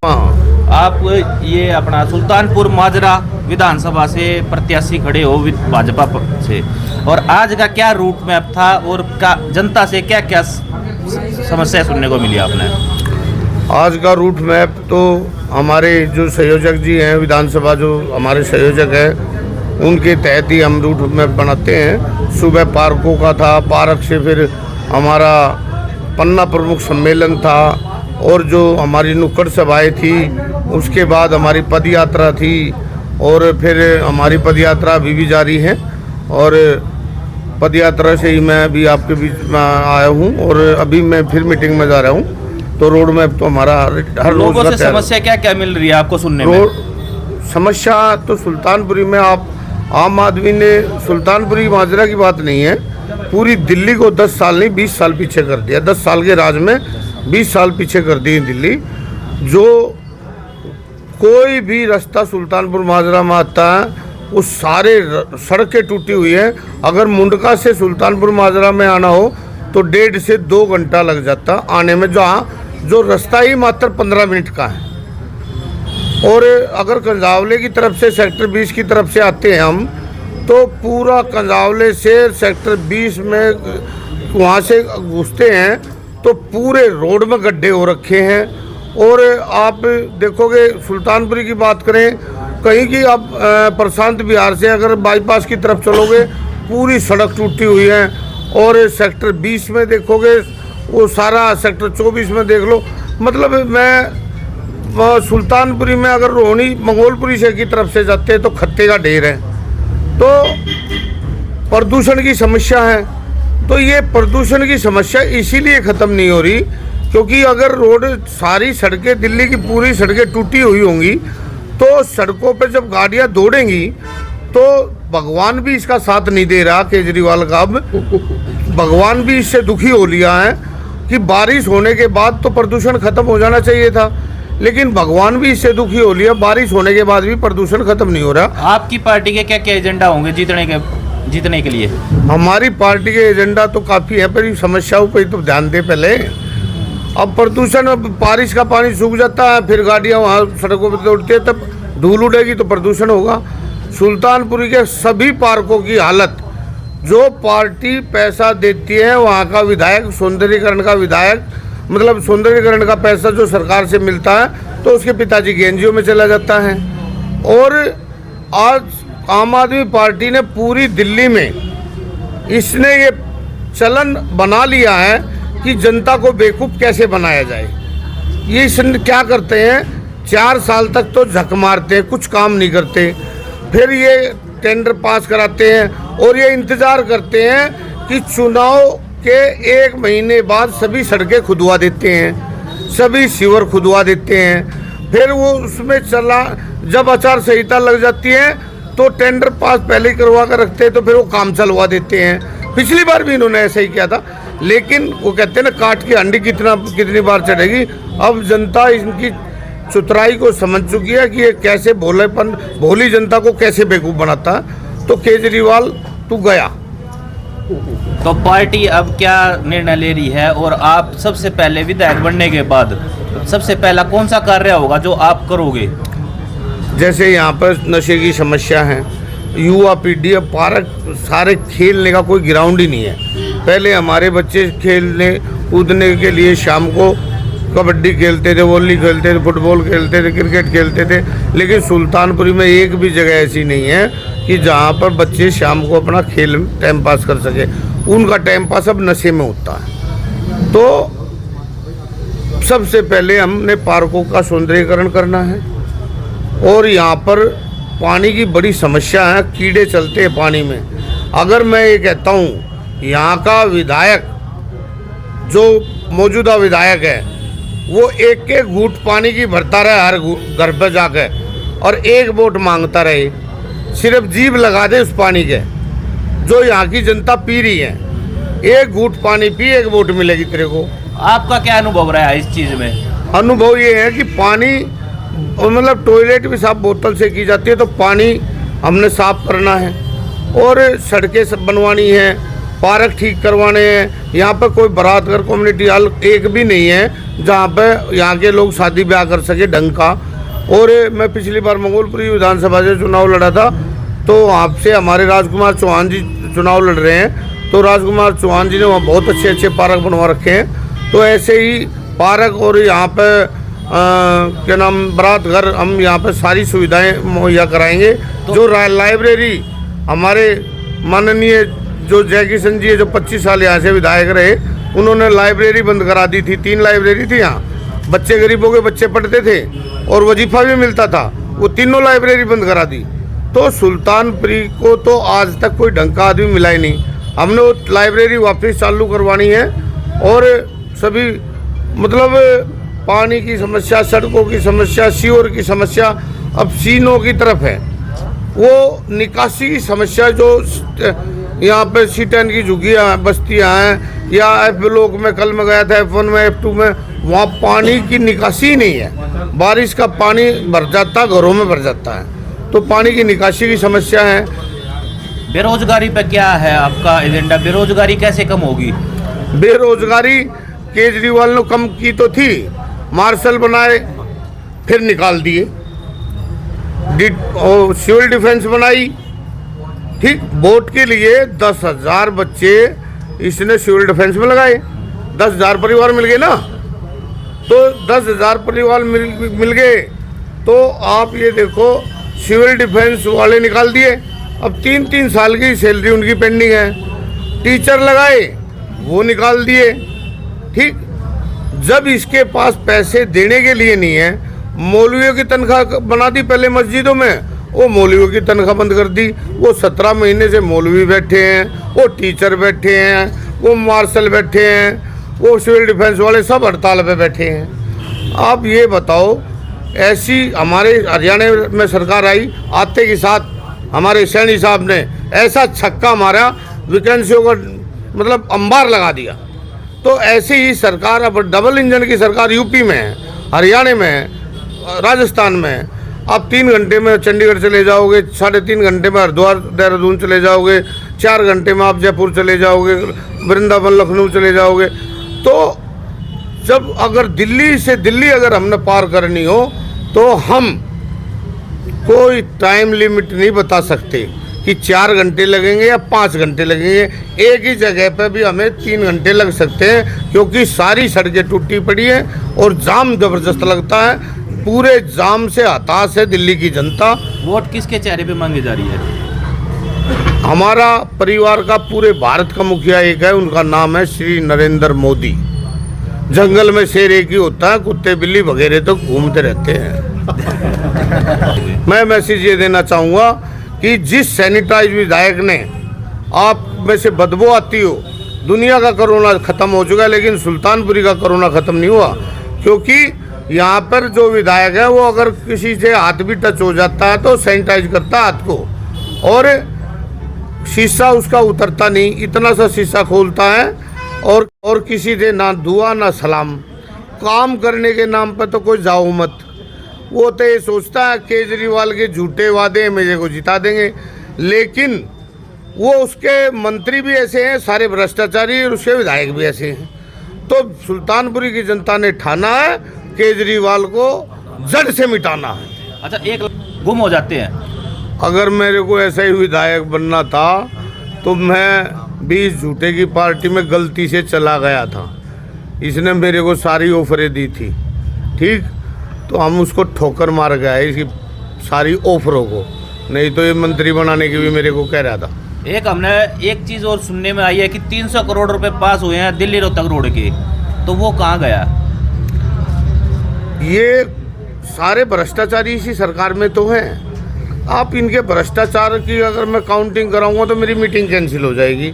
आप ये अपना सुल्तानपुर माजरा विधानसभा से प्रत्याशी खड़े हो भाजपा से, और आज का क्या रूट मैप था और जनता से क्या क्या समस्या सुनने को मिली आपने? आज का रूट मैप तो हमारे जो संयोजक जी हैं, विधानसभा जो हमारे संयोजक हैं, उनके तहत ही हम रूट मैप बनाते हैं। सुबह पार्कों का था, पार्क से फिर हमारा पन्ना प्रमुख सम्मेलन था, और जो हमारी नुक्कड़ सभाएँ थी, उसके बाद हमारी पद यात्रा थी, और फिर हमारी पद यात्रा अभी भी जारी है। और पद यात्रा से ही मैं अभी आपके बीच में आया हूँ, और अभी मैं फिर मीटिंग में जा रहा हूँ। तो रोड मैप तो हमारा हर लोगों से समस्या क्या क्या मिल रही है आपको सुनने में? समस्या तो सुल्तानपुरी में आप आम आदमी ने सुल्तानपुरी माजरा की बात नहीं है, पूरी दिल्ली को 10 साल नहीं 20 साल पीछे कर दिया। 10 साल के राज में 20 साल पीछे कर दी दिल्ली। जो कोई भी रास्ता सुल्तानपुर माजरा में आता है, वो सारे सड़कें टूटी हुई हैं। अगर मुंडका से सुल्तानपुर माजरा में आना हो तो 1.5 से 2 घंटा लग जाता आने में, जो रास्ता ही मात्र 15 मिनट का है। और अगर कंजावले की तरफ से सेक्टर 20 की तरफ से आते हैं हम, तो पूरा कंजावले से सेक्टर 20 में वहाँ से घुसते हैं तो पूरे रोड में गड्ढे हो रखे हैं। और आप देखोगे सुल्तानपुरी की बात करें, कहीं की आप प्रशांत बिहार से अगर बाईपास की तरफ चलोगे, पूरी सड़क टूटी हुई है। और सेक्टर 20 में देखोगे, वो सारा सेक्टर 24 में देख लो। मतलब मैं सुल्तानपुरी में अगर रोहिणी मंगोलपुरी से की तरफ से जाते हैं तो खत्ते का ढेर है। तो प्रदूषण की समस्या है। तो ये प्रदूषण की समस्या इसीलिए ख़त्म नहीं हो रही क्योंकि अगर रोड सारी सड़कें, दिल्ली की पूरी सड़कें टूटी हुई होंगी, तो सड़कों पे जब गाड़ियां दौड़ेंगी तो भगवान भी इसका साथ नहीं दे रहा। केजरीवाल का अब भगवान भी इससे दुखी हो लिया है कि बारिश होने के बाद तो प्रदूषण खत्म हो जाना चाहिए था, लेकिन भगवान भी इससे दुखी हो लिया, बारिश होने के बाद भी प्रदूषण खत्म नहीं हो रहा। आपकी पार्टी के क्या क्या एजेंडा होंगे जीतने के लिए? हमारी पार्टी के एजेंडा तो काफ़ी है, पर समस्याओं पर तो ध्यान दे पहले। अब प्रदूषण, अब बारिश का पानी सूख जाता है, फिर गाड़ियाँ वहाँ सड़कों पर दौड़ती है, तब धूल उड़ेगी तो प्रदूषण होगा। सुल्तानपुरी के सभी पार्कों की हालत, जो पार्टी पैसा देती है वहाँ का विधायक, सौंदर्यीकरण का विधायक, मतलब सौंदर्यीकरण का पैसा जो सरकार से मिलता है तो उसके पिताजी के एनजीओ में चला जाता है। और आज आम आदमी पार्टी ने पूरी दिल्ली में इसने ये चलन बना लिया है कि जनता को बेवकूफ़ कैसे बनाया जाए। ये क्या करते हैं, 4 साल तक तो झक मारते हैं, कुछ काम नहीं करते, फिर ये टेंडर पास कराते हैं और ये इंतज़ार करते हैं कि चुनाव के 1 महीने बाद सभी सड़कें खुदवा देते हैं, सभी सीवर खुदवा देते हैं। फिर वो उसमें जब आचार संहिता लग जाती है तो टेंडर पास पहले ही करवा कर रखते हैं, तो फिर वो काम चलवा देते हैं। पिछली बार भी इन्होंने ऐसा ही किया था, लेकिन वो कहते हैं ना, काट की हंडी कितनी बार चढ़ेगी। अब जनता इनकी चतुराई को समझ चुकी है कि ये कैसे भोली जनता को कैसे बेवकूफ़ बनाता है। तो केजरीवाल तू गया। तो पार्टी अब क्या निर्णय ले रही है, और आप सबसे पहले विधायक बनने के बाद सबसे पहला कौन सा कार्य होगा जो आप करोगे? जैसे यहाँ पर नशे की समस्या है, युवा पीढ़ी, अब पार्क सारे खेलने का कोई ग्राउंड ही नहीं है। पहले हमारे बच्चे खेलने कूदने के लिए शाम को कबड्डी खेलते थे, वॉली खेलते थे, फुटबॉल खेलते थे, क्रिकेट खेलते थे, लेकिन सुल्तानपुरी में एक भी जगह ऐसी नहीं है कि जहाँ पर बच्चे शाम को अपना खेल टाइम पास कर सके। उनका टाइम पास अब नशे में होता है। तो सबसे पहले हमने पार्कों का सौंदर्यीकरण करना है। और यहाँ पर पानी की बड़ी समस्या है, कीड़े चलते हैं पानी में। अगर मैं ये कहता हूँ, यहाँ का विधायक जो मौजूदा विधायक है वो एक घूंट पानी की भरता रहे हर घर पर जाकर, और 1 वोट मांगता रहे, सिर्फ जीभ लगा दे उस पानी के जो यहाँ की जनता पी रही है। 1 घूंट पानी पी, 1 वोट मिलेगी तेरे को। आपका क्या अनुभव रहा है इस चीज़ में? अनुभव ये है कि पानी, मतलब टॉयलेट भी साफ बोतल से की जाती है, तो पानी हमने साफ करना है और सड़कें सब बनवानी है पार्क ठीक करवाने हैं। यहाँ पर कोई बारातगर कम्युनिटी हॉल एक भी नहीं है जहाँ पे यहाँ के लोग शादी ब्याह कर सके ढंग का। और मैं पिछली बार मंगोलपुरी विधानसभा से चुनाव लड़ा था, तो वहाँ से हमारे राजकुमार चौहान जी चुनाव लड़ रहे हैं, तो राजकुमार चौहान जी ने वहाँ बहुत अच्छे अच्छे पार्क बनवा रखे हैं। तो ऐसे ही पार्क और यहाँ पे क्या नाम बारात घर, हम यहाँ पे सारी सुविधाएं मुहैया कराएंगे। जो लाइब्रेरी हमारे माननीय जो जय किशन जी है, जो 25 साल यहाँ से विधायक रहे, उन्होंने लाइब्रेरी बंद करा दी थी। 3 लाइब्रेरी थी यहाँ, बच्चे गरीबों के बच्चे पढ़ते थे और वजीफा भी मिलता था, वो तीनों लाइब्रेरी बंद करा दी। तो सुल्तानपुरी को तो आज तक कोई ढंग का आदमी मिला ही नहीं। हमने वो लाइब्रेरी वापस चालू करवानी है। और सभी मतलब पानी की समस्या, सड़कों की समस्या, सीवर की समस्या अब सीनों की तरफ है। वो निकासी की समस्या जो यहाँ पे C10 की झुग्गियाँ बस्तियाँ हैं, या F ब्लॉक में कल मैं गया था, F1 में, F2 में, वहाँ पानी की निकासी ही नहीं है। बारिश का पानी भर जाता, घरों में भर जाता है, तो पानी की निकासी की समस्या है। बेरोजगारी पे क्या है आपका एजेंडा? बेरोजगारी कैसे कम होगी? बेरोजगारी केजरीवाल ने कम की तो थी, मार्शल बनाए फिर निकाल दिए, सिविल डिफेंस बनाई, ठीक, वोट के लिए 10,000 बच्चे इसने सिविल डिफेंस में लगाए। 10,000 परिवार मिल गए ना, तो 10,000 परिवार मिल गए। तो आप ये देखो, सिविल डिफेंस वाले निकाल दिए, अब 3-3 साल की सैलरी उनकी पेंडिंग है। टीचर लगाए, वो निकाल दिए, ठीक। जब इसके पास पैसे देने के लिए नहीं है, मौलवियों की तनख्वाह बना दी पहले मस्जिदों में, वो मौलवियों की तनख्वाह बंद कर दी। वो 17 महीने से मौलवी बैठे हैं, वो टीचर बैठे हैं, वो मार्शल बैठे हैं, वो सिविल डिफेंस वाले सब हड़ताल पे बैठे हैं। आप ये बताओ, ऐसी हमारे हरियाणा में सरकार आई, आते के साथ हमारे सैनी साहब ने ऐसा छक्का मारा, वैकेंसियों का मतलब अंबार लगा दिया। तो ऐसे ही सरकार अब डबल इंजन की सरकार यूपी में है, हरियाणा में है, राजस्थान में है। आप 3 घंटे में चंडीगढ़ चले जाओगे, 3.5 घंटे में हरिद्वार देहरादून चले जाओगे, 4 घंटे में आप जयपुर चले जाओगे, वृंदावन लखनऊ चले जाओगे। तो जब अगर दिल्ली से दिल्ली अगर हमने पार करनी हो, तो हम कोई टाइम लिमिट नहीं बता सकते कि 4 घंटे लगेंगे या 5 घंटे लगेंगे। एक ही जगह पर भी हमें 3 घंटे लग सकते हैं, क्योंकि सारी सड़कें टूटी पड़ी हैं और जाम ज़बरदस्त लगता है। पूरे जाम से हताश है दिल्ली की जनता। वोट किसके चेहरे पे मांगी जा रही है? हमारा परिवार का पूरे भारत का मुखिया एक है, उनका नाम है श्री नरेंद्र मोदी। जंगल में शेर एक ही होता है, कुत्ते बिल्ली वगैरह तो घूमते रहते हैं। मैं मैसेज ये देना चाहूँगा कि जिस सैनिटाइज विधायक ने, आप में से बदबू आती हो, दुनिया का कोरोना खत्म हो चुका है, लेकिन सुल्तानपुरी का कोरोना खत्म नहीं हुआ। क्योंकि यहाँ पर जो विधायक है, वो अगर किसी से हाथ भी टच हो जाता है तो सैनिटाइज करता है हाथ को, और शीशा उसका उतरता नहीं, इतना सा शीशा खोलता है, और किसी से ना दुआ ना सलाम। काम करने के नाम पर तो कोई जाओ मत। वो तो ये सोचता है केजरीवाल के झूठे वादे मेरे को जिता देंगे, लेकिन वो उसके मंत्री भी ऐसे हैं, सारे भ्रष्टाचारी, और उसके विधायक भी ऐसे हैं। तो सुल्तानपुरी की जनता ने ठाना है केजरीवाल को जड़ से मिटाना है। अच्छा, एक गुम हो जाते हैं। अगर मेरे को ऐसा ही विधायक बनना था तो मैं 20 झूठे की पार्टी में गलती से चला गया था। इसने मेरे को सारी ऑफरें दी थी, ठीक, तो हम उसको ठोकर मार गए इसकी सारी ऑफरों को, नहीं तो ये मंत्री बनाने की भी मेरे को कह रहा था। हमने एक चीज़ और सुनने में आई है कि 300 करोड़ रुपए पास हुए हैं दिल्ली रोहतक रोड के, तो वो कहाँ गया? ये सारे भ्रष्टाचारी इसी सरकार में तो हैं। आप इनके भ्रष्टाचार की अगर मैं काउंटिंग कराऊंगा तो मेरी मीटिंग कैंसिल हो जाएगी।